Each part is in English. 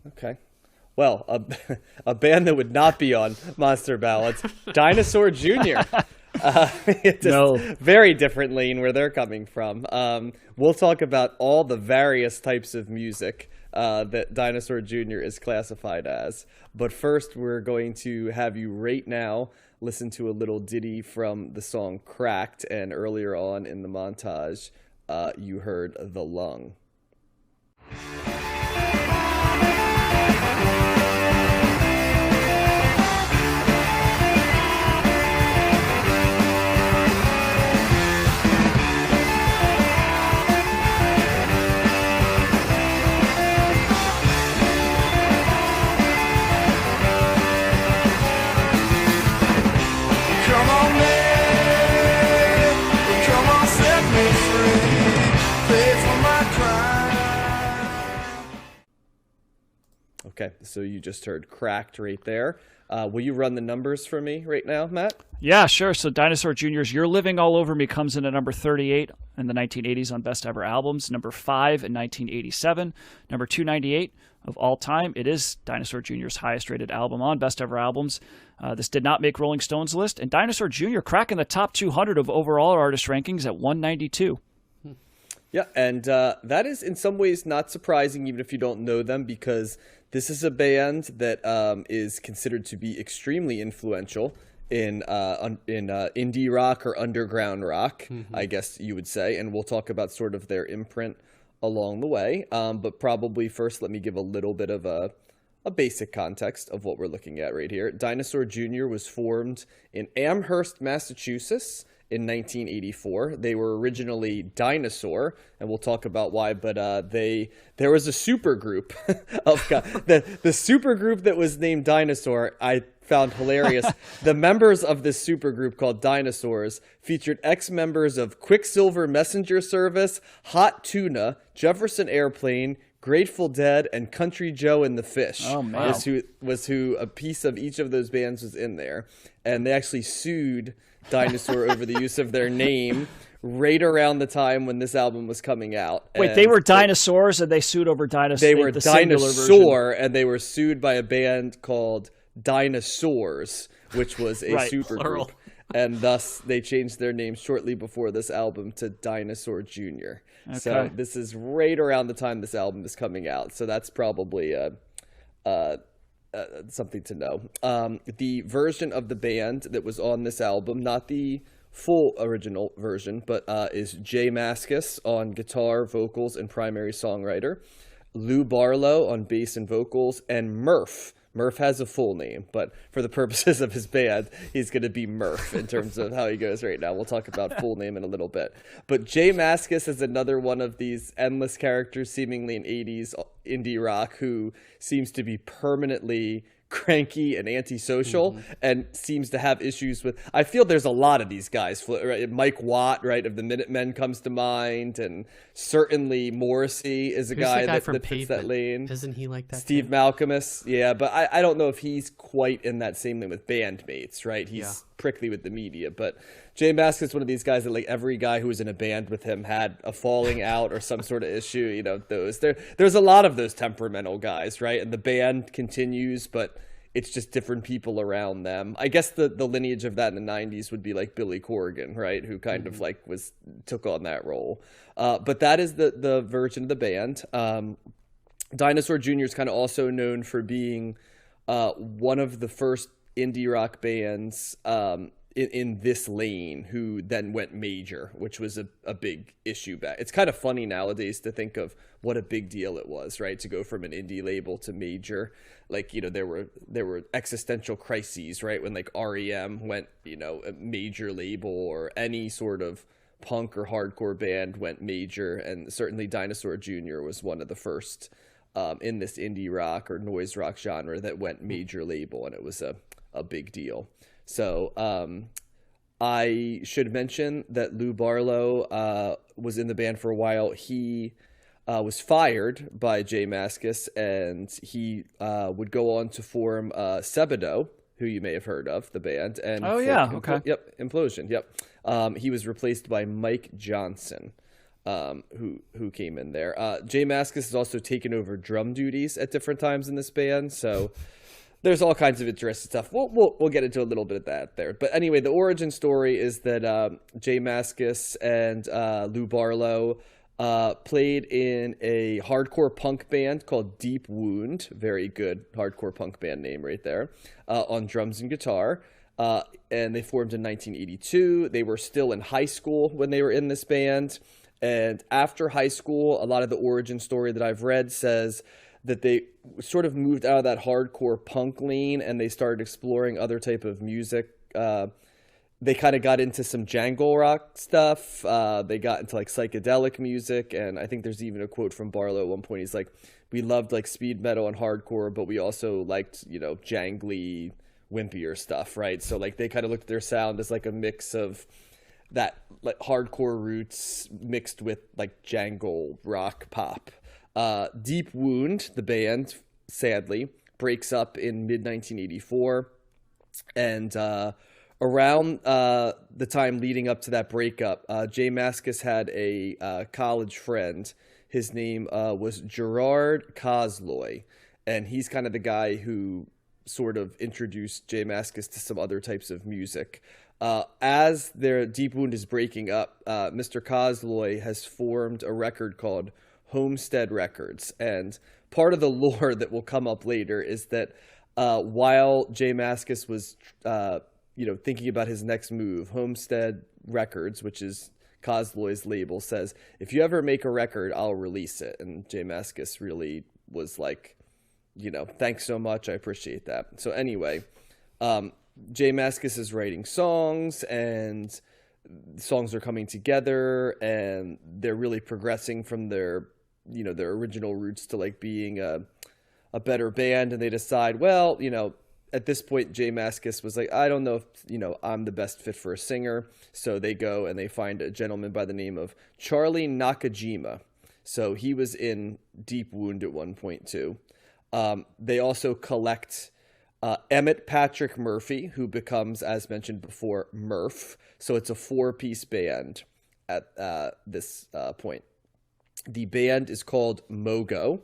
Okay. Well, a band that would not be on Monster Ballads, Dinosaur Jr. It's No. a very different lane where they're coming from. We'll talk about all the various types of music that Dinosaur Jr. is classified as. But first, we're going to have you right now listen to a little ditty from the song Cracked. And earlier on in the montage, you heard The Lung. Okay, so you just heard Cracked right there. Will you run the numbers for me right now, Matt? Yeah, sure. So Dinosaur Jr.'s You're Living All Over Me comes in at number 38 in the 1980s on Best Ever Albums, number 5 in 1987, number 298 of all time. It is Dinosaur Jr.'s highest rated album on Best Ever Albums. This did not make Rolling Stone's list, and Dinosaur Jr. cracking the top 200 of overall artist rankings at 192. Yeah, and that is in some ways not surprising, even if you don't know them, because this is a band that is considered to be extremely influential in indie rock or underground rock, I guess you would say. And we'll talk about sort of their imprint along the way. But probably first, let me give a little bit of a basic context of what we're looking at right here. Dinosaur Jr. was formed in Amherst, Massachusetts in 1984. They were originally Dinosaur, and we'll talk about why, but there was a super group of the super group that was named Dinosaur. I found hilarious. The members of this super group called Dinosaurs featured ex-members of Quicksilver Messenger Service, Hot Tuna, Jefferson Airplane, Grateful Dead, and Country Joe and the Fish. Oh, man. Was who a piece of each of those bands was in there. And they actually sued Dinosaur over the use of their name right around the time when this album was coming out. Wait, they were Dinosaurs and they sued over Dinosaur? They were the singular Dinosaur, version. and they were sued by a band called Dinosaurs, which was a Right, super plural. group. And thus, they changed their name shortly before this album to Dinosaur Jr. So Okay. this is right around the time this album is coming out. So that's probably something to know. The version of the band that was on this album, not the full original version, but is Jay Mascis on guitar, vocals, and primary songwriter, Lou Barlow on bass and vocals, and Murph. Murph has a full name, but for the purposes of his band, he's going to be Murph in terms of how he goes right now. We'll talk about full name in a little bit. But Jay Mascis is another one of these endless characters, seemingly in 80s indie rock, who seems to be permanently cranky and antisocial and seems to have issues with. I feel there's a lot of these guys, right? Mike Watt, right, of the Minutemen comes to mind, and certainly Morrissey is a Who's guy the guy that from fits that Pavement? lane. Isn't he like that? Steve too? Malcolmus, yeah, but I don't know if he's quite in that same lane with bandmates, right? He's prickly with the media, but Jay Mascis is one of these guys that like every guy who was in a band with him had a falling out or some sort of issue. You know, there's a lot of those temperamental guys, right? And the band continues, but it's just different people around them. I guess the lineage of that in the 90s would be like Billy Corgan, right? Who kind of like took on that role. But that is the version of the band. Dinosaur Jr. is kind of also known for being one of the first indie rock bands in this lane who then went major, which was a big issue back. It's kind of funny nowadays to think of what a big deal it was, right? To go from an indie label to major. Like, you know, there were existential crises, right? When like REM went, you know, a major label, or any sort of punk or hardcore band went major. And certainly Dinosaur Jr. was one of the first in this indie rock or noise rock genre that went major label. And it was a big deal. So I should mention that Lou Barlow was in the band for a while. He was fired by Jay Mascis, and he would go on to form Sebadoh, who you may have heard of, the band. And Oh, yeah, okay. Yep, Implosion, yep. He was replaced by Mike Johnson. who came in there. Jay Mascis has also taken over drum duties at different times in this band, so there's all kinds of interesting stuff. We'll get into a little bit of that there. But anyway, the origin story is that Jay Mascis and Lou Barlow played in a hardcore punk band called Deep Wound. Very good hardcore punk band name right there, on drums and guitar. And they formed in 1982. They were still in high school when they were in this band. And after high school, a lot of the origin story that I've read says that they sort of moved out of that hardcore punk lane and they started exploring other type of music. They kind of got into some jangle rock stuff. They got into like psychedelic music. And I think there's even a quote from Barlow at one point. He's like, we loved like speed metal and hardcore, but we also liked, jangly, wimpier stuff, right? So like they kind of looked at their sound as like a mix of that like hardcore roots mixed with like jangle rock pop. Deep Wound, the band, sadly, breaks up in mid-1984. And around the time leading up to that breakup, Jay Mascis had a college friend. His name was Gerard Kozloy. And he's kind of the guy who sort of introduced Jay Mascis to some other types of music. As their Deep Wound is breaking up, Mr. Kozloy has formed a record called Homestead Records. And part of the lore that will come up later is that while Jay Mascis was thinking about his next move, Homestead Records, which is Kozloy's label, says, if you ever make a record, I'll release it. And Jay Mascis really was like, thanks so much, I appreciate that. So anyway, Jay Mascis is writing songs, and songs are coming together, and they're really progressing from their original roots to like being a better band. And they decide, well, at this point, Jay Mascis was like, I don't know if, I'm the best fit for a singer. So they go and they find a gentleman by the name of Charlie Nakajima. So he was in Deep Wound at one point too. They also collect Emmett Patrick Murphy, who becomes, as mentioned before, Murph. So it's a 4-piece band at this point. The band is called Mogo,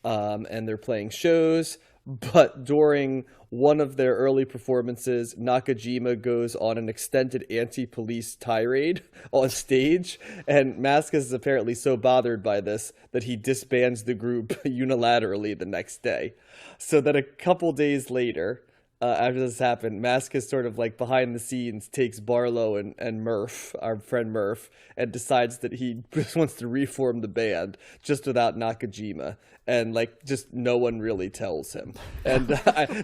and they're playing shows. But during one of their early performances, Nakajima goes on an extended anti-police tirade on stage, and Mascis is apparently so bothered by this that he disbands the group unilaterally the next day. So that a couple days later, after this happened, Mascis sort of like behind the scenes takes Barlow and Murph, our friend Murph, and decides that he just wants to reform the band just without Nakajima. And like just no one really tells him. And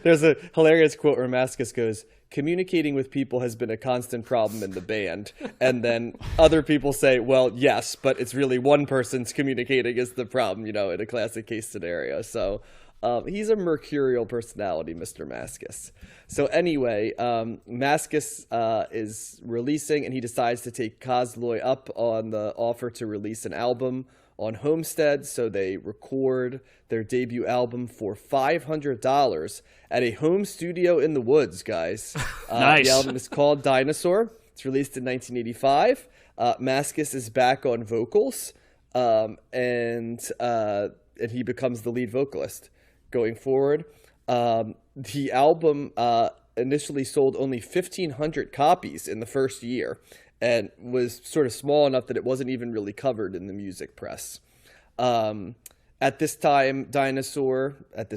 there's a hilarious quote where Mascis goes, communicating with people has been a constant problem in the band. And then other people say, well, yes, but it's really one person's communicating is the problem, in a classic case scenario. So he's a mercurial personality, Mr. Mascis. So anyway, Mascis is releasing, and he decides to take Kozloy up on the offer to release an album on Homestead. So they record their debut album for $500 at a home studio in the woods, guys. Nice. The album is called Dinosaur. It's released in 1985. Mascis is back on vocals, and he becomes the lead vocalist going forward. The album initially sold only 1,500 copies in the first year, and was sort of small enough that it wasn't even really covered in the music press. At this time, Dinosaur, right?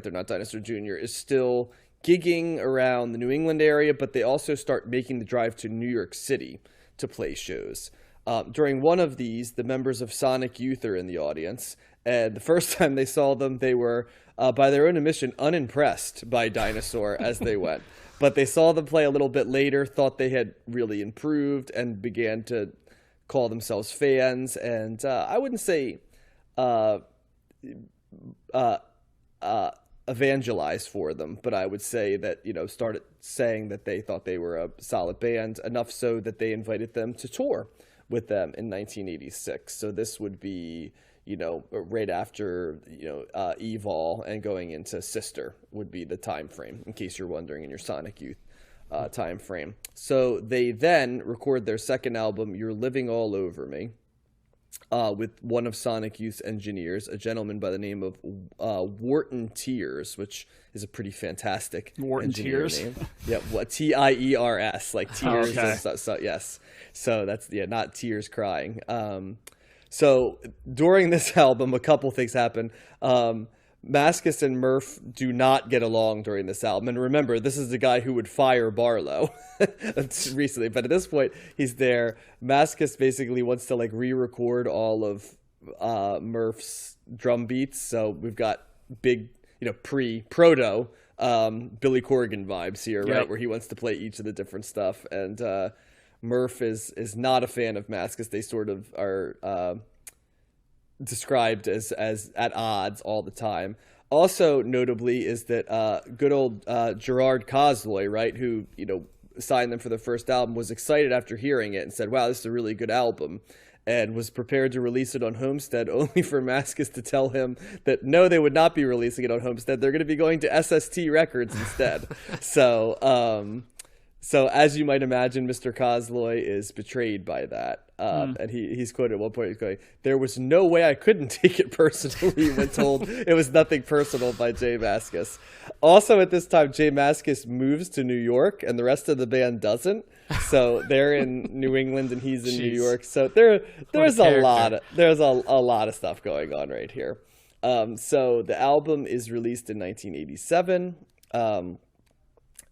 They're not Dinosaur Jr., is still gigging around the New England area, but they also start making the drive to New York City to play shows. During one of these, the members of Sonic Youth are in the audience, and the first time they saw them, they were, by their own admission, unimpressed by Dinosaur as they went. But they saw them play a little bit later, thought they had really improved, and began to call themselves fans. And I wouldn't say evangelize for them, but I would say that, started saying that they thought they were a solid band, enough so that they invited them to tour with them in 1986. So this would be, right after, Evol and going into Sister would be the time frame, in case you're wondering, in your Sonic Youth time frame. So they then record their second album, You're Living All Over Me. with one of Sonic Youth's engineers, a gentleman by the name of Wharton Tears, which is a pretty fantastic Wharton Tears name. Yeah, what Tiers, like tears. Okay. So yes, so that's not tears crying. So during this album, a couple things happen. Maskus and Murph do not get along during this album. And remember, this is the guy who would fire Barlow recently. But at this point, he's there. Maskus basically wants to like re-record all of Murph's drum beats. So we've got big, proto Billy Corgan vibes here, right? Yep. Where he wants to play each of the different stuff. And Murph is not a fan of Maskus. They sort of are described as at odds all the time. Also notably is that good old Gerard Cosloy, right, who signed them for the first album, was excited after hearing it and said, wow, this is a really good album, and was prepared to release it on Homestead, only for Maskus to tell him that no, they would not be releasing it on Homestead. They're going to be going to SST Records instead. So as you might imagine, Mr. Cosloy is betrayed by that. And he's quoted at one point, he's going, there was no way I couldn't take it personally when told it was nothing personal by Jay Maskus. Also at this time, Jay Maskus moves to New York and the rest of the band doesn't. So they're in New England and he's in New York. So there's a lot of stuff going on right here. So the album is released in 1987.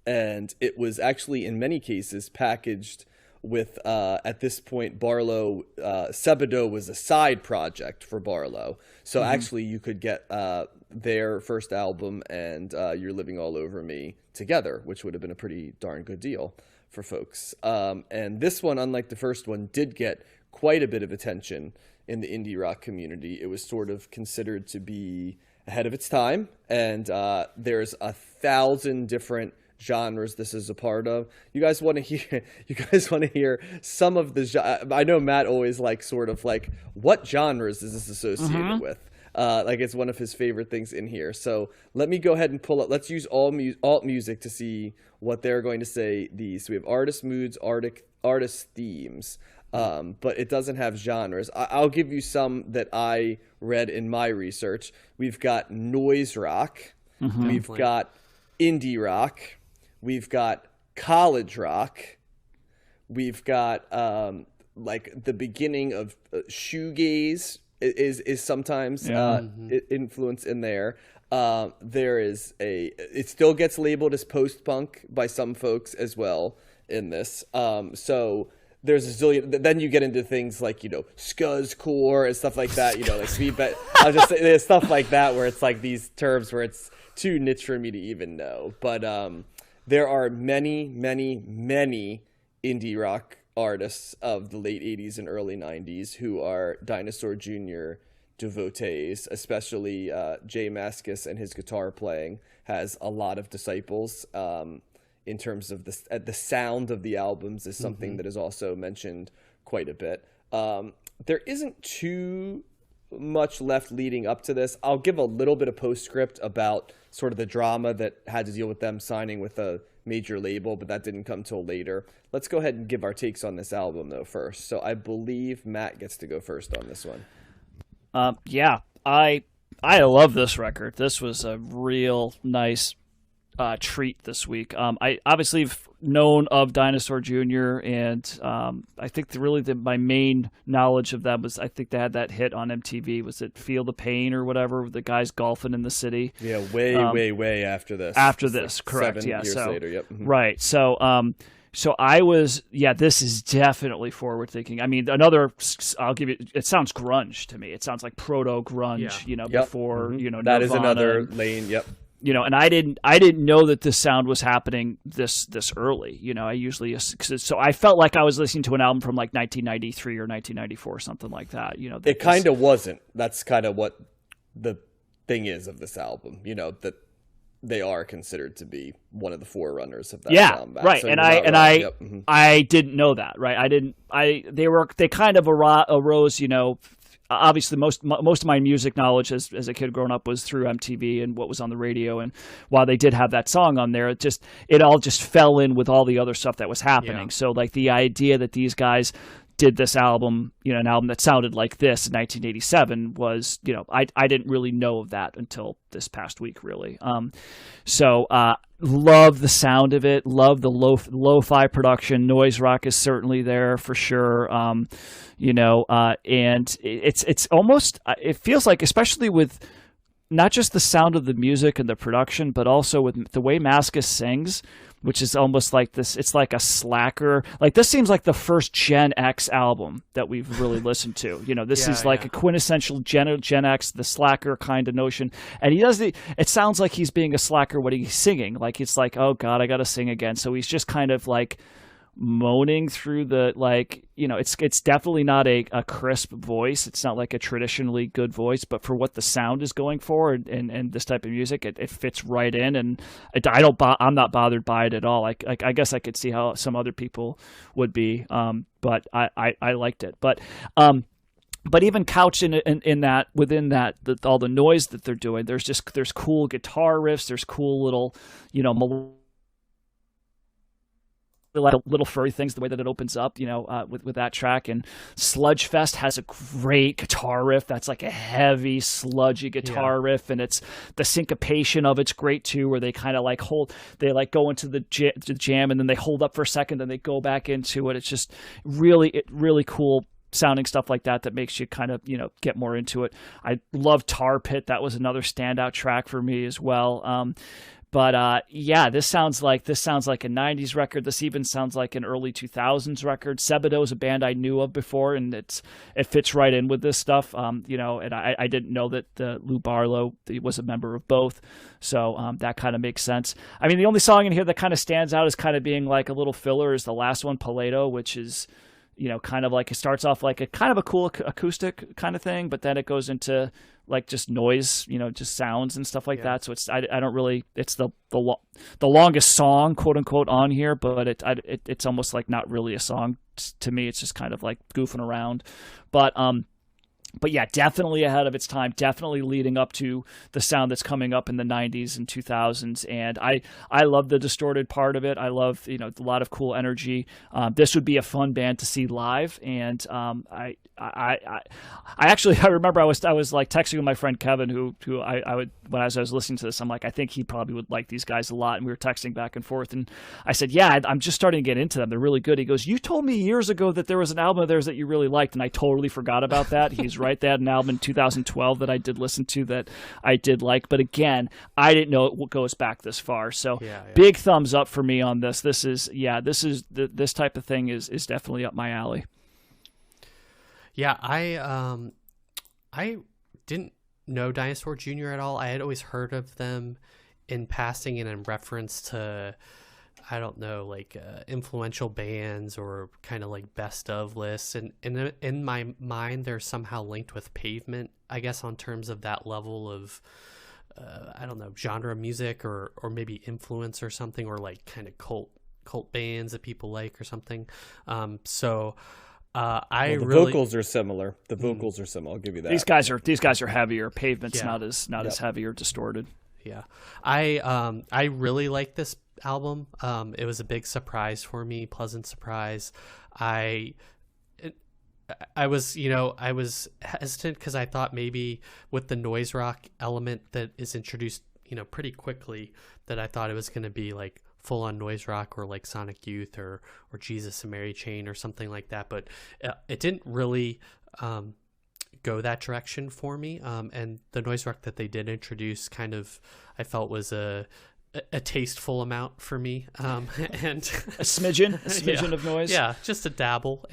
And it was actually, in many cases, packaged with, at this point, Barlow, Sebadoh was a side project for Barlow. So actually you could get their first album and You're Living All Over Me together, which would have been a pretty darn good deal for folks. And this one, unlike the first one, did get quite a bit of attention in the indie rock community. It was sort of considered to be ahead of its time. And there's 1,000 different genres this is a part of. You guys want to hear some of the I know Matt always sort of what genres is this associated with? It's one of his favorite things in here. So let me go ahead and pull up. Let's use alt music to see what they're going to say. So we have artist moods, artist themes, but it doesn't have genres. I'll give you some that I read in my research. We've got noise rock. We've got indie rock. We've got college rock. We've got the beginning of shoegaze is sometimes influence in there. There is it still gets labeled as post-punk by some folks as well in this. So there's a zillion. Then you get into things like scuzzcore and stuff like that. Like speed, but I'll just say there's stuff like that where it's these terms where it's too niche for me to even know. But there are many, many, many indie rock artists of the late 80s and early 90s who are Dinosaur Jr. devotees, especially Jay Maskus, and his guitar playing has a lot of disciples. In terms of the sound of the albums is something that is also mentioned quite a bit. There isn't too much left leading up to this. I'll give a little bit of postscript about sort of the drama that had to deal with them signing with a major label, but that didn't come till later. Let's go ahead and give our takes on this album though first. So I believe Matt gets to go first on this one. I love this record. This was a real nice treat this week. I obviously have known of Dinosaur Jr. and I think my main knowledge of that was I think they had that hit on MTV. Was it Feel the Pain or whatever? The guys golfing in the city. Yeah, way after this. After this, correct? 7 years later. Yep. Right. So I was, this is definitely forward thinking. I mean, I'll give you, it sounds grunge to me. It sounds like proto grunge, before, that Nirvana, is another lane. Yep. And I didn't know that this sound was happening this early. I usually, so I felt like I was listening to an album from 1993 or 1994, something like that. It kind of wasn't. That's kind of what the thing is of this album. That they are considered to be one of the forerunners of that sound back. Right. So and I didn't know that. Right. They kind of arose. Obviously, most of my music knowledge as a kid growing up was through MTV and what was on the radio. And while they did have that song on there, it all just fell in with all the other stuff that was happening. Yeah. So the idea that these guys did this album, an album that sounded like this in 1987 was, I didn't really know of that until this past week, really. So love the sound of it, love the lo-fi production. Noise rock is certainly there for sure. And it's almost, it feels like, especially with not just the sound of the music and the production, but also with the way Mascis sings, which is almost like this. It's like a slacker. Like, this seems like the first Gen X album that we've really listened to. This is like a quintessential Gen X, the slacker kind of notion. And he does it sounds like he's being a slacker when he's singing. Like, it's like, oh God, I got to sing again. So he's just kind of like moaning through the, it's definitely not a crisp voice. It's not like a traditionally good voice, but for what the sound is going for and this type of music, it fits right in. And I'm not bothered by it at all. I guess I could see how some other people would be, but I liked it. But even couched in that, within that, all the noise that they're doing, there's cool guitar riffs, there's cool little, like little furry things, the way that it opens up, with that track. And Sludgefest has a great guitar riff that's like a heavy, sludgy guitar riff, and it's the syncopation of it's great too, where they kind of like go into the jam and then they hold up for a second, then they go back into it. It's just really cool sounding stuff like that makes you kind of get more into it. I love Tar Pit. That was another standout track for me as well. But this sounds like a 90s record. This even sounds like an early 2000s record. Sebadoh is a band I knew of before, and it fits right in with this stuff. And I didn't know that Lou Barlow was a member of both, so that kind of makes sense. I mean, the only song in here that kind of stands out as kind of being like a little filler is the last one, Paleto, which is kind of like, it starts off like a kind of a cool acoustic kind of thing, but then it goes into like just noise, just sounds and stuff like that. So I don't really, it's the longest song, quote unquote, on here, but it's almost like not really a song to me. It's just kind of like goofing around. But yeah, definitely ahead of its time, definitely leading up to the sound that's coming up in the 90s and 2000s. And I love the distorted part of it. I love, a lot of cool energy. This would be a fun band to see live. And I actually, I remember I was like texting with my friend Kevin, who I would, when I was listening to this, I'm like, I think he probably would like these guys a lot. And we were texting back and forth. And I said, yeah, I'm just starting to get into them. They're really good. He goes, you told me years ago that there was an album of theirs that you really liked. And I totally forgot about that. He's right. They had an album in 2012 that I did listen to that I did like. But again, I didn't know it goes back this far. So big thumbs up for me on this. This type of thing is definitely up my alley. Yeah, I didn't know Dinosaur Jr. at all. I had always heard of them in passing and in reference to, I don't know, like influential bands or kind of like best of lists. And in my mind, they're somehow linked with Pavement, I guess, on terms of that level of, I don't know, genre music or maybe influence or something, or like kind of cult bands that people like or something. The vocals are similar. The vocals are similar. I'll give you that. These guys are heavier. Pavement's not as heavy or distorted. Yeah, I really like this album. It was a big surprise for me, pleasant surprise. I was hesitant because I thought maybe with the noise rock element that is introduced, pretty quickly, that I thought it was going to be like full on noise rock or like Sonic Youth or Jesus and Mary Chain or something like that. But it didn't really go that direction for me. And the noise rock that they did introduce kind of, I felt, was a tasteful amount for me. And a smidgen of noise. Yeah, just a dabble.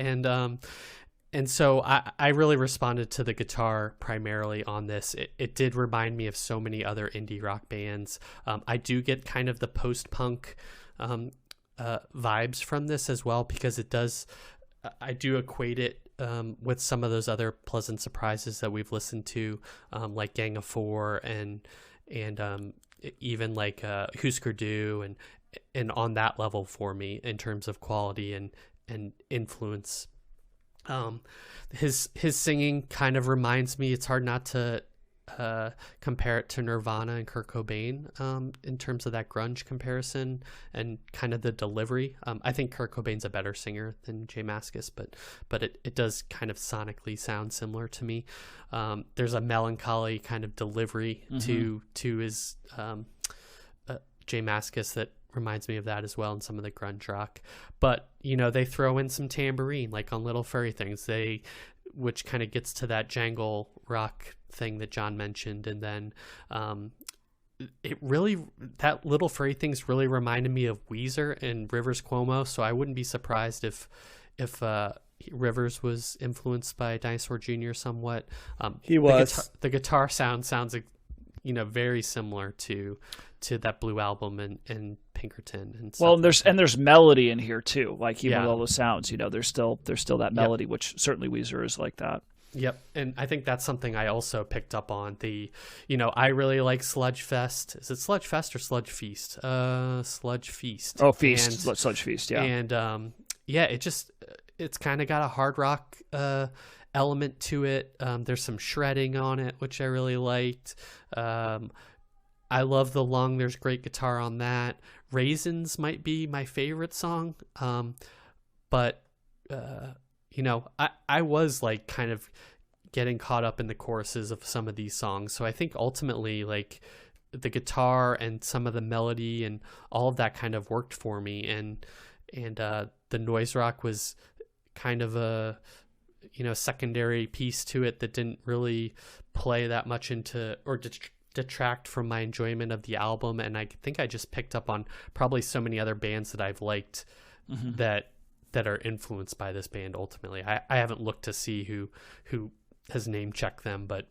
And so I really responded to the guitar primarily on this. It did remind me of so many other indie rock bands. I do get kind of the post-punk vibes from this as well, because it does, I do equate it with some of those other pleasant surprises that we've listened to, like Gang of Four and even like Husker Du, and on that level for me in terms of quality and influence. His singing kind of reminds me, it's hard not to compare it to Nirvana and Kurt Cobain in terms of that grunge comparison and kind of the delivery. I think Kurt Cobain's a better singer than J Mascis, but it does kind of sonically sound similar to me. There's a melancholy kind of delivery to his J Mascis that reminds me of that as well in some of the grunge rock. But they throw in some tambourine like on Little Furry Things, which kind of gets to that jangle rock thing that John mentioned. And then that Little Furry Things really reminded me of Weezer and Rivers Cuomo, so I wouldn't be surprised if Rivers was influenced by Dinosaur Jr. somewhat. He was. The guitar sounds very similar to that Blue album and Pinkerton and stuff. Well, there's melody in here too, like even with all those sounds, there's still that melody, which certainly Weezer is like that. Yep, and I think that's something I also picked up on. I really like Sludge Fest. Is it Sludge Fest or Sludge Feast? Sludge Feast. Oh, Feast. Sludge Feast, yeah. And it's kind of got a hard rock element to it. There's some shredding on it, which I really liked. I love the Lung. There's great guitar on that. Raisins might be my favorite song, but I was like kind of getting caught up in the choruses of some of these songs. So I think ultimately like the guitar and some of the melody and all of that kind of worked for me. And the noise rock was kind of a secondary piece to it that didn't really play that much into or detract from my enjoyment of the album. And I think I just picked up on probably so many other bands that I've liked that are influenced by this band ultimately. I haven't looked to see who has name checked them, but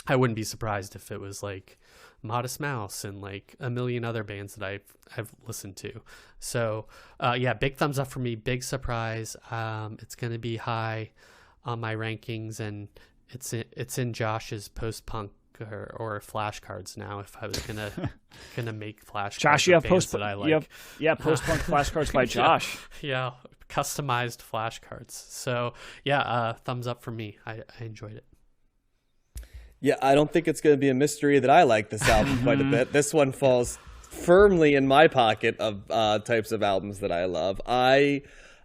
I wouldn't be surprised if it was like Modest Mouse and like a million other bands that I've listened to. So big thumbs up for me. Big surprise. It's going to be high on my rankings, and it's in Josh's post-punk or flashcards now. If I was gonna make flashcards, Josh, you have that I like. post-punk flashcards by Josh. Yeah, customized flashcards. So thumbs up for me. I enjoyed it. Yeah, I don't think it's going to be a mystery that I like this album quite a bit. This one falls firmly in my pocket of types of albums that I love.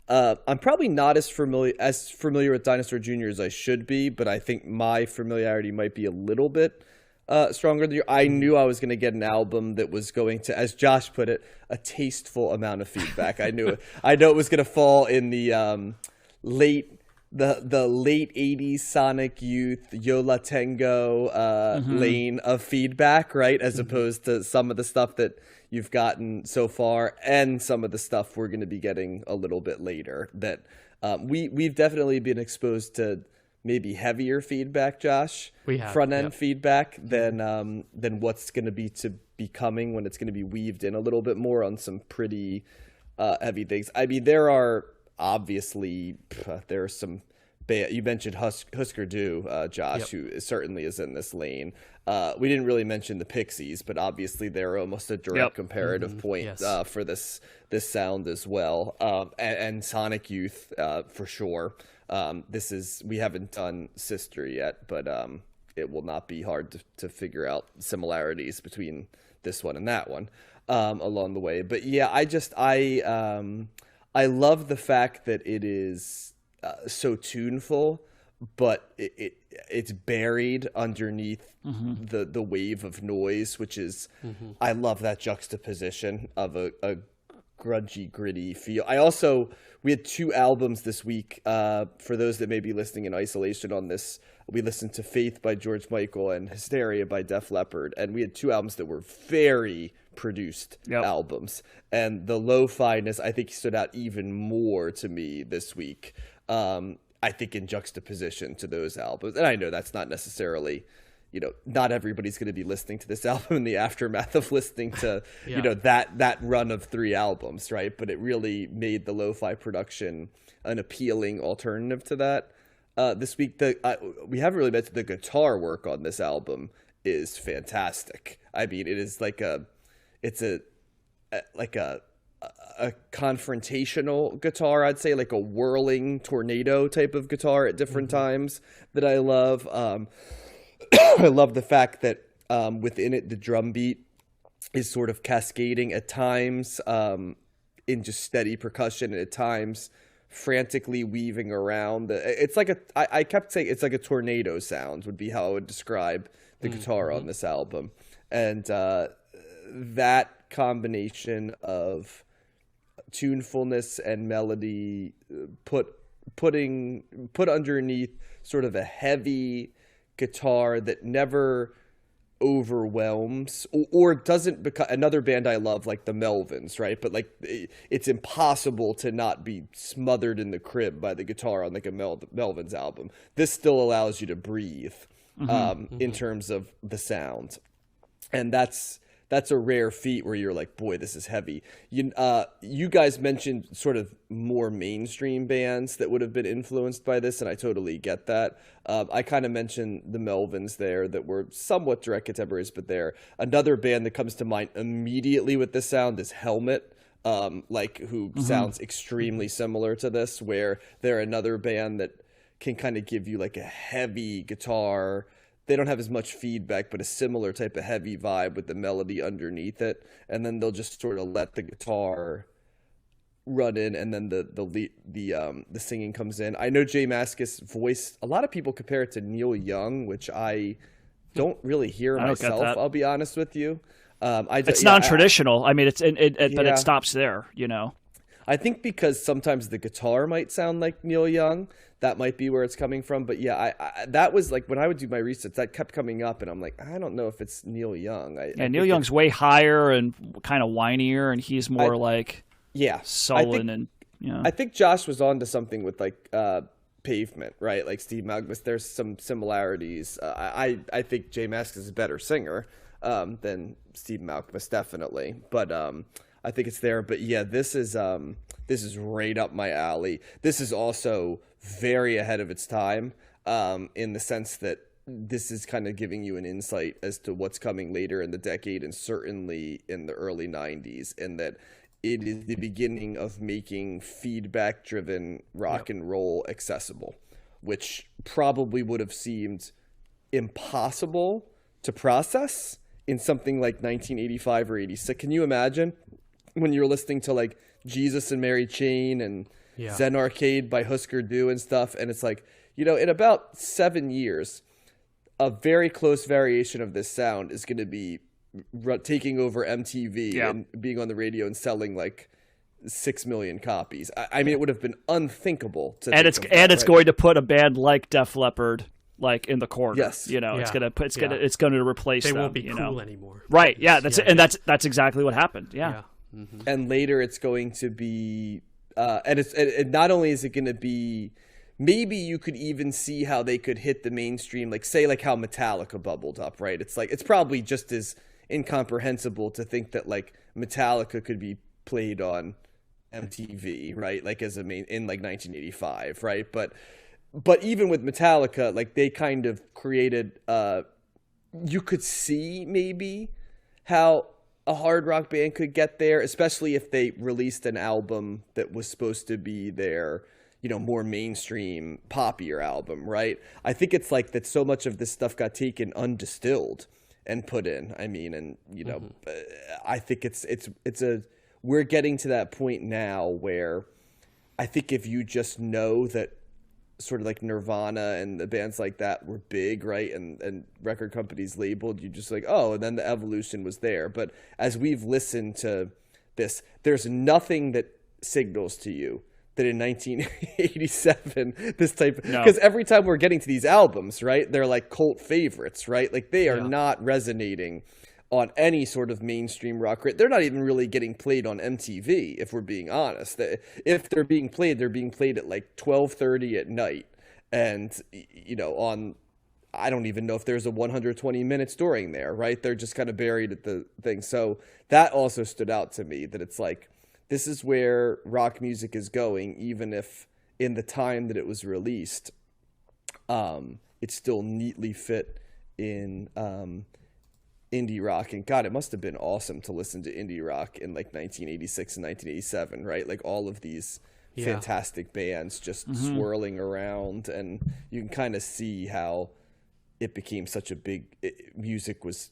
I'm probably not as familiar with Dinosaur Jr. as I should be, but I think my familiarity might be a little bit stronger than you. I knew I was going to get an album that was going to, as Josh put it, a tasteful amount of feedback. I know it was going to fall in the late 80s Sonic Youth, Yo La Tengo lane of feedback, right? As opposed to some of the stuff that you've gotten so far and some of the stuff we're going to be getting a little bit later that we've definitely been exposed to maybe heavier feedback, Josh. We have front end feedback than what's going to be coming when it's going to be weaved in a little bit more on some pretty heavy things. I mean, there are obviously some you mentioned Husker Du, Josh, who certainly is in this lane. We didn't really mention the Pixies, but obviously they're almost a direct comparative point for this sound as well. And Sonic Youth for sure. We haven't done Sister yet, but it will not be hard to figure out similarities between this one and that one along the way. But yeah, I love the fact that it is so tuneful, but it's buried underneath the wave of noise, which is I love that juxtaposition of a grungy, gritty feel. We had two albums this week. For those that may be listening in isolation on this, we listened to Faith by George Michael and Hysteria by Def Leppard, and we had two albums that were very produced albums, and the lo-fi-ness I think stood out even more to me this week. I think in juxtaposition to those albums, and I know that's not necessarily, not everybody's going to be listening to this album in the aftermath of listening to that run of three albums, right? But it really made the lo-fi production an appealing alternative to that. This week, we haven't really mentioned the guitar work on this album is fantastic. I mean, it is like a confrontational guitar, I'd say, like a whirling tornado type of guitar at different times that I love. I love the fact that within it, the drum beat is sort of cascading at times in just steady percussion, and at times frantically weaving around. It's like I kept saying it's like a tornado sound would be how I would describe the guitar on this album. And that combination of tunefulness and melody put underneath sort of a heavy guitar that never overwhelms or doesn't become. Another band I love, like the Melvins, right? But like it's impossible to not be smothered in the crib by the guitar on like a Melvins album. This still allows you to breathe in terms of the sound, and that's a rare feat where you're like, boy, this is heavy. You guys mentioned sort of more mainstream bands that would have been influenced by this, and I totally get that. I kind of mentioned the Melvins there that were somewhat direct contemporaries, but they're another band that comes to mind immediately with this sound is Helmet, who sounds extremely similar to this, where they're another band that can kind of give you like a heavy guitar. They don't have as much feedback, but a similar type of heavy vibe with the melody underneath it. And then they'll just sort of let the guitar run in, and then the singing comes in. I know Jay Mascis' voice, a lot of people compare it to Neil Young, which I don't really hear myself, I'll be honest with you. It's non-traditional. I mean, but it stops there, you know. I think because sometimes the guitar might sound like Neil Young, that might be where it's coming from. But yeah, I that was like when I would do my research, that kept coming up, and I'm like, I don't know if it's Neil Young. Neil Young's way higher and kind of whinier, and he's more sullen and I think Josh was onto something with like Pavement, right? Like Steve Malkmus. There's some similarities. I think Jay Mascis is a better singer than Steve Malkmus, definitely. But I think it's there. But yeah, this is right up my alley. This is also very ahead of its time in the sense that this is kind of giving you an insight as to what's coming later in the decade, and certainly in the early 90s, and that it is the beginning of making feedback-driven rock and roll accessible, which probably would have seemed impossible to process in something like 1985 or 86. Can you imagine when you're listening to like Jesus and Mary Chain and Zen Arcade by Husker Du and stuff, and it's like, in about 7 years, a very close variation of this sound is going to be taking over MTV and being on the radio and selling like 6 million copies. I mean, it would have been unthinkable to. And it's going to put a band like Def Leppard like in the corner. Yes, it's going to replace them. They won't be cool anymore. Right? Yeah, that's exactly what happened. Yeah. Mm-hmm. And later it's going to be, and not only is it going to be, maybe you could even see how they could hit the mainstream, like say like how Metallica bubbled up, right? It's like, it's probably just as incomprehensible to think that like Metallica could be played on MTV, right? Like as a main in like 1985, right? But even with Metallica, like they kind of created, you could see maybe how a hard rock band could get there, especially if they released an album that was supposed to be their, more mainstream, poppier album, right? I think it's like that so much of this stuff got taken undistilled and put in. I mean, and I think we're getting to that point now where I think if you just know that sort of like Nirvana and the bands like that were big, right? And record companies labeled you just like, oh, and then the evolution was there. But as we've listened to this, there's nothing that signals to you that in 1987, this type, because every time we're getting to these albums, right, they're like cult favorites, right? Like they are not resonating on any sort of mainstream rock. They're not even really getting played on MTV, if we're being honest. If they're being played at like 12:30 at night, and on, I don't even know if there's a 120 minutes during there, right? They're just kind of buried at the thing. So that also stood out to me, that it's like, this is where rock music is going, even if in the time that it was released, it still neatly fit in indie rock. And God, it must have been awesome to listen to indie rock in like 1986 and 1987, right? Like all of these fantastic bands just swirling around, and you can kind of see how it became such a music was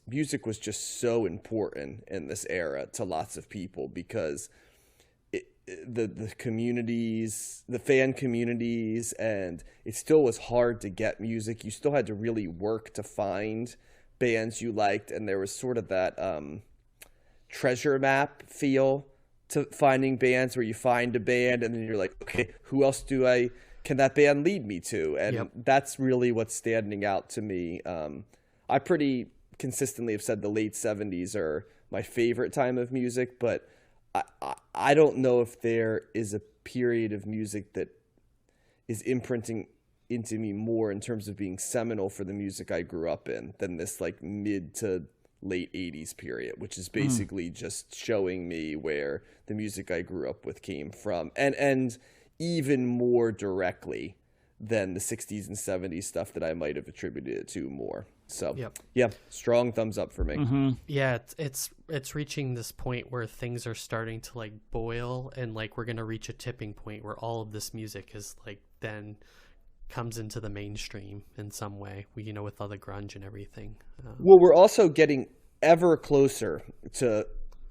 just so important in this era to lots of people, because the communities, the fan communities, and it still was hard to get music. You still had to really work to find bands you liked, and there was sort of that treasure map feel to finding bands, where you find a band and then you're like, okay, who else can that band lead me to? And that's really what's standing out to me. I pretty consistently have said the late 70s are my favorite time of music, but I don't know if there is a period of music that is imprinting into me more in terms of being seminal for the music I grew up in than this like mid to late 80s period, which is basically just showing me where the music I grew up with came from, and even more directly than the 60s and 70s stuff that I might have attributed it to more. So yeah, strong thumbs up for me. Yeah, it's reaching this point where things are starting to like boil, and like we're gonna reach a tipping point where all of this music is like then comes into the mainstream in some way, you know, with all the grunge and everything. Well, we're also getting ever closer to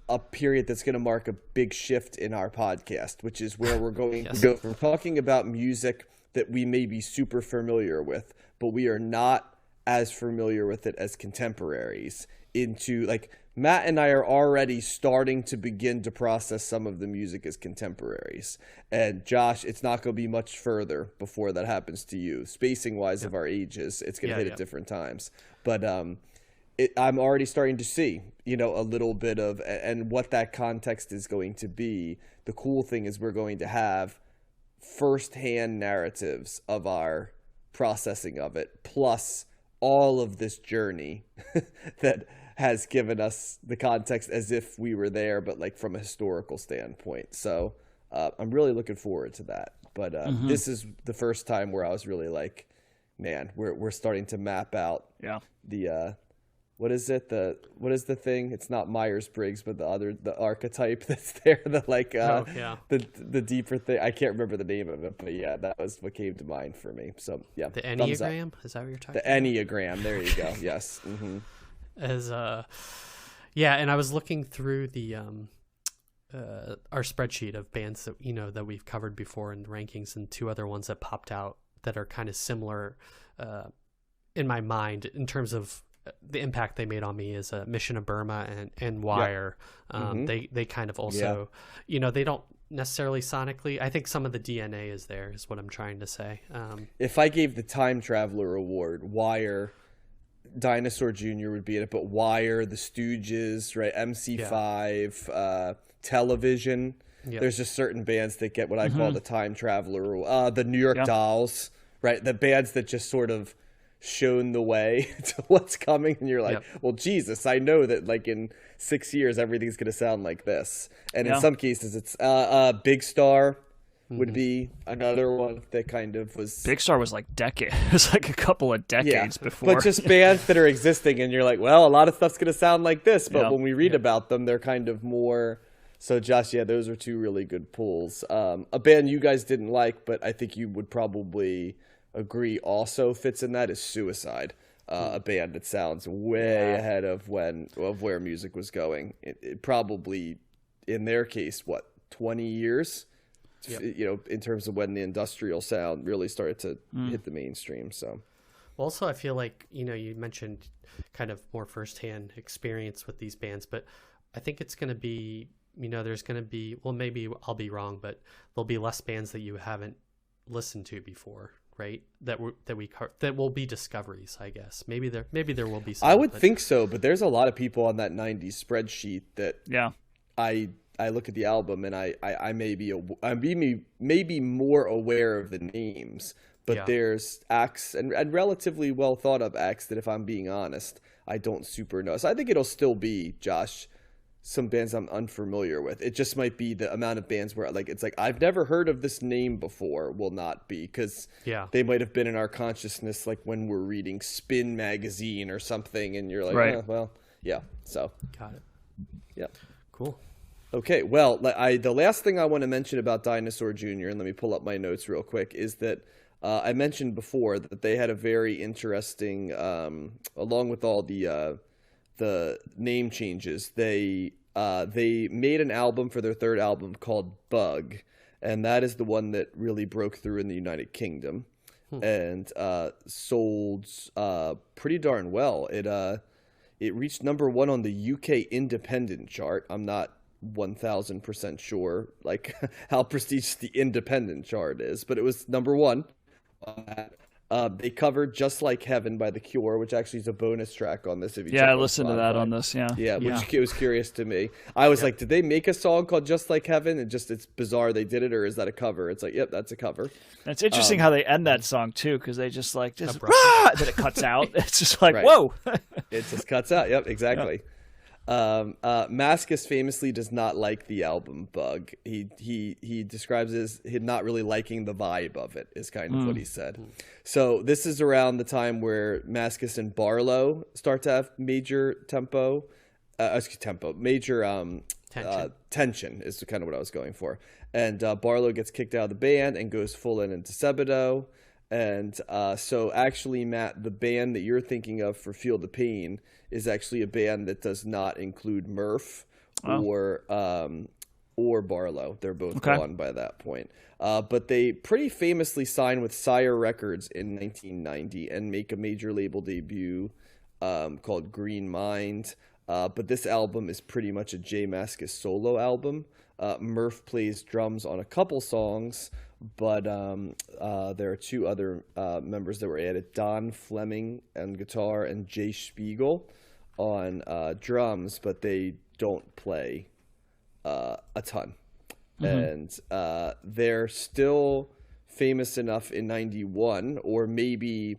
a period that's going to mark a big shift in our podcast, which is where we're going to go from talking about music that we may be super familiar with, but we are not as familiar with it as contemporaries, into like Matt and I are already starting to begin to process some of the music as contemporaries. And Josh, it's not going to be much further before that happens to you. Spacing wise of our ages, it's going to hit at different times. But I'm already starting to see, you know, a little bit of, and what that context is going to be. The cool thing is we're going to have firsthand narratives of our processing of it, plus all of this journey that has given us the context as if we were there, but like from a historical standpoint. So I'm really looking forward to that. But this is the first time where I was really like, man, we're starting to map out the what is the thing? It's not Myers-Briggs, but the archetype that's there, the deeper thing. I can't remember the name of it, but yeah, that was what came to mind for me. So yeah, the Enneagram, is that what you're talking about? The Enneagram, there you go. Yes. And I was looking through the our spreadsheet of bands that, you know, that we've covered before in the rankings, and two other ones that popped out that are kind of similar in my mind in terms of the impact they made on me is Mission of Burma and Wire. They kind of also, you know, they don't necessarily sonically. I think some of the DNA is there, is what I'm trying to say. If I gave the Time Traveler Award, Wire, Dinosaur Jr. would be in it, but Wire, The Stooges, right, MC5, Television. There's just certain bands that get what I call the Time Traveler, the New York Dolls, right, the bands that just sort of shown the way to what's coming, and you're like, well, Jesus, I know that like in 6 years everything's going to sound like this. And in some cases it's Big Star would be another one that kind of was. Big Star was like it was like a couple of decades before, but just bands that are existing, and you're like, well, a lot of stuff's going to sound like this, but when we read about them, they're kind of more. So Josh, those are two really good pulls. A band you guys didn't like, but I think you would probably agree also fits in that, is Suicide, a band that sounds way ahead of where music was going. It probably, in their case, 20 years, you know, in terms of when the industrial sound really started to hit the mainstream. So, also, I feel like, you know, you mentioned kind of more firsthand experience with these bands, but I think it's going to be, you know, there's going to be, well, maybe I'll be wrong, but there'll be less bands that you haven't listened to before. Right, that will be discoveries, I guess. Maybe there will be some. I would think so, but there's a lot of people on that 90s spreadsheet that I look at the album, and I may be more aware of the names, but there's acts and relatively well thought of acts that, if I'm being honest, I don't super know. So I think it'll still be, Josh, some bands I'm unfamiliar with. It just might be the amount of bands where like it's like I've never heard of this name before will not be, because they might have been in our consciousness like when we're reading Spin magazine or something, and you're like, so got it. Cool. Okay, well, the last thing I want to mention about Dinosaur Jr., and let me pull up my notes real quick, is that I mentioned before that they had a very interesting, along with all the name changes, they made an album for their third album called Bug, and that is the one that really broke through in the United Kingdom and sold pretty darn well. It reached number 1 on the UK independent chart. I'm not 1000% sure like how prestigious the independent chart is, but it was number 1 on that. They covered Just Like Heaven by The Cure, which actually is a bonus track on this. If you check I listened to that on this. Yeah, which was curious to me. I was like, did they make a song called Just Like Heaven? And just, it's bizarre they did it, or is that a cover? It's like, yep, that's a cover. And it's interesting how they end that song too, because they just rah! Then it cuts out. It's just like, whoa. It just cuts out. Yep, exactly. Maskus famously does not like the album Bug. He describes it as him not really liking the vibe of it, is kind of what he said. So this is around the time where Maskus and Barlow start to have major tension is kind of what I was going for. And Barlow gets kicked out of the band and goes full into Sebadoh. And so actually, Matt, the band that you're thinking of for Feel the Pain is actually a band that does not include Murph or Barlow. They're both gone by that point. But they pretty famously signed with Sire Records in 1990 and make a major label debut called Green Mind. But this album is pretty much a J Mascis solo album. Murph plays drums on a couple songs, but there are 2 other members that were added, Don Fleming on guitar and Jay Spiegel on drums, but they don't play a ton. And they're still famous enough in 91, or maybe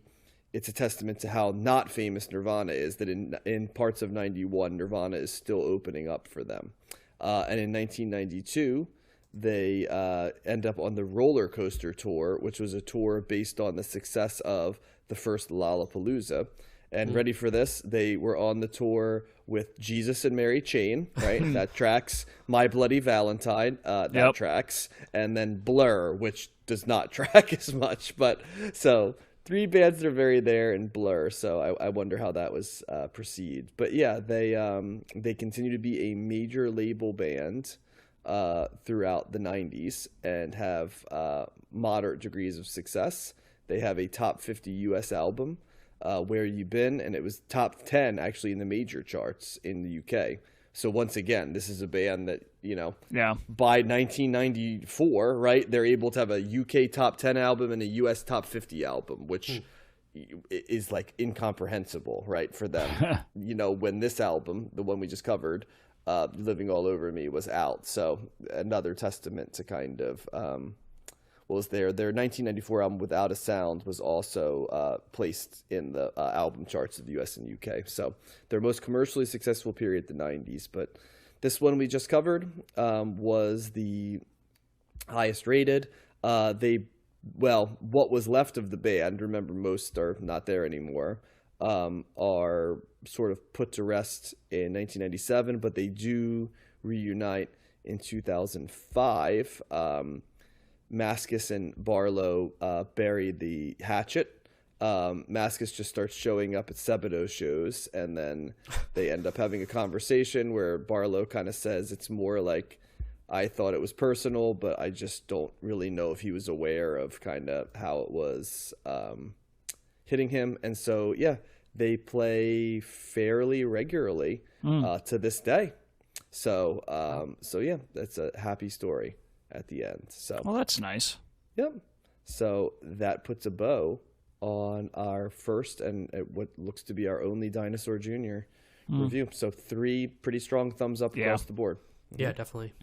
it's a testament to how not famous Nirvana is, that in parts of 91, Nirvana is still opening up for them. And in 1992, they end up on the Roller Coaster Tour, which was a tour based on the success of the first Lollapalooza. And ready for this, they were on the tour with Jesus and Mary Chain, right? That tracks. My Bloody Valentine, that tracks. And then Blur, which does not track as much. But so 3 bands that are very there, and Blur. So I wonder how that was perceived. But yeah, they continue to be a major label band throughout the 90s and have moderate degrees of success. They have a top 50 U.S. album, Where You Been, and it was top 10 actually in the major charts in the UK. So once again, this is a band that, by 1994, right, they're able to have a UK top 10 album and a US top 50 album, which is like incomprehensible, right, for them, when this album, the one we just covered, Living All Over Me, was out. So another testament to kind of was their 1994 album Without a Sound was also placed in the album charts of the US and UK. So their most commercially successful period, the 90s. But this one we just covered was the highest rated. What was left of the band, remember most are not there anymore, are sort of put to rest in 1997, but they do reunite in 2005. Mascis and Barlow buried the hatchet. Mascis just starts showing up at Sebadoh shows, and then they end up having a conversation where Barlow kind of says it's more like, I thought it was personal, but I just don't really know if he was aware of kind of how it was hitting him. And so, yeah, they play fairly regularly to this day. So, yeah, that's a happy story at the end. So, well, that's nice. Yep. So that puts a bow on our first and what looks to be our only Dinosaur Jr. review. So 3 pretty strong thumbs up across the board. Yeah, definitely.